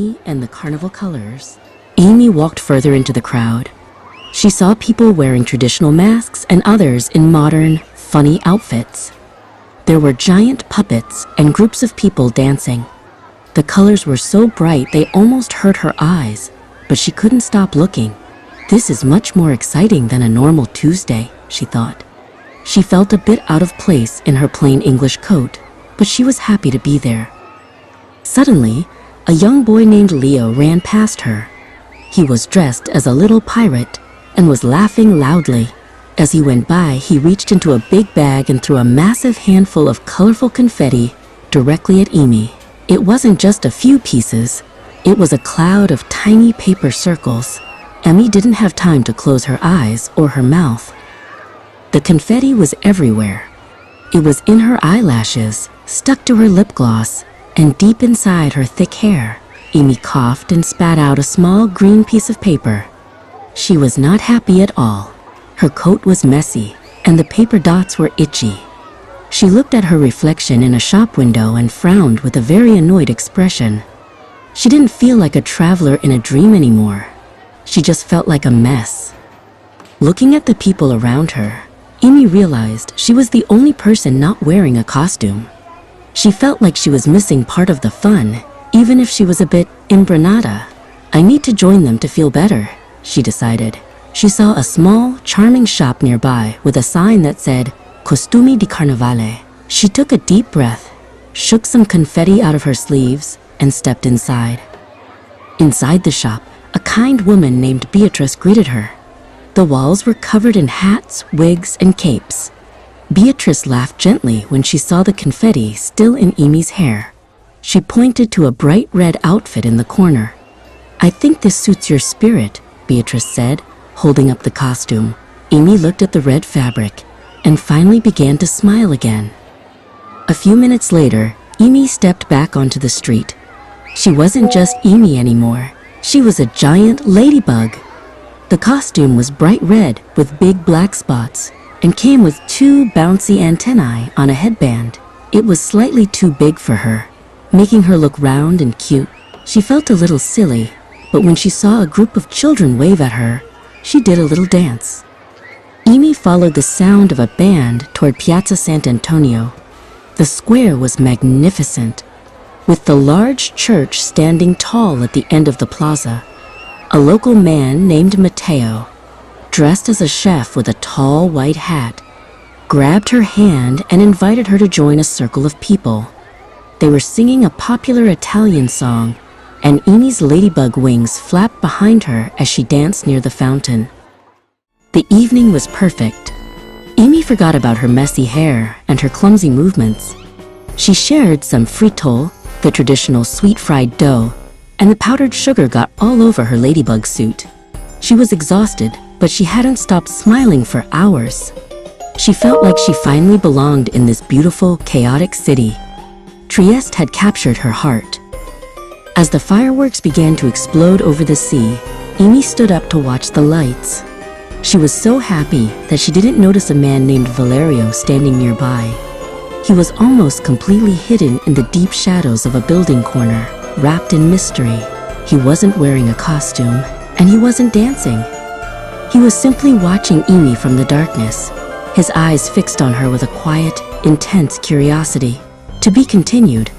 Amy and the carnival colors. Amy walked further into the crowd. She saw people wearing traditional masks and others in modern, funny outfits. There were giant puppets and groups of people dancing. The colors were so bright they almost hurt her eyes, but she couldn't stop looking. This is much more exciting than a normal Tuesday, she thought. She felt a bit out of place in her plain English coat, but she was happy to be there. Suddenly, a young boy named Leo ran past her. He was dressed as a little pirate and was laughing loudly. As he went by, he reached into a big bag and threw a massive handful of colorful confetti directly at Amy. It wasn't just a few pieces. It was a cloud of tiny paper circles. Amy didn't have time to close her eyes or her mouth. The confetti was everywhere. It was in her eyelashes, stuck to her lip gloss, and deep inside her thick hair. Amy coughed and spat out a small green piece of paper. She was not happy at all. Her coat was messy, and the paper dots were itchy. She looked at her reflection in a shop window and frowned with a very annoyed expression. She didn't feel like a traveler in a dream anymore. She just felt like a mess. Looking at the people around her, Amy realized she was the only person not wearing a costume. She felt like she was missing part of the fun, even if she was a bit imbranata. I need to join them to feel better, she decided. She saw a small, charming shop nearby with a sign that said, Costumi di Carnevale. She took a deep breath, shook some confetti out of her sleeves, and stepped inside. Inside the shop, a kind woman named Beatrice greeted her. The walls were covered in hats, wigs, and capes. Beatrice laughed gently when she saw the confetti still in Amy's hair. She pointed to a bright red outfit in the corner. I think this suits your spirit, Beatrice said, holding up the costume. Amy looked at the red fabric and finally began to smile again. A few minutes later, Amy stepped back onto the street. She wasn't just Amy anymore. She was a giant ladybug. The costume was bright red with big black spots and came with 2 bouncy antennae on a headband. It was slightly too big for her, making her look round and cute. She felt a little silly, but when she saw a group of children wave at her, she did a little dance. Amy followed the sound of a band toward Piazza Sant'Antonio. The square was magnificent, with the large church standing tall at the end of the plaza. A local man named Matteo, dressed as a chef with a tall white hat, grabbed her hand and invited her to join a circle of people. They were singing a popular Italian song, and Amy's ladybug wings flapped behind her as she danced near the fountain. The evening was perfect. Amy forgot about her messy hair and her clumsy movements. She shared some fritole, the traditional sweet fried dough, and the powdered sugar got all over her ladybug suit. She was exhausted, but she hadn't stopped smiling for hours. She felt like she finally belonged in this beautiful, chaotic city. Trieste had captured her heart. As the fireworks began to explode over the sea, Amy stood up to watch the lights. She was so happy that she didn't notice a man named Valerio standing nearby. He was almost completely hidden in the deep shadows of a building corner, wrapped in mystery. He wasn't wearing a costume, and he wasn't dancing. He was simply watching Amy from the darkness, his eyes fixed on her with a quiet, intense curiosity. To be continued.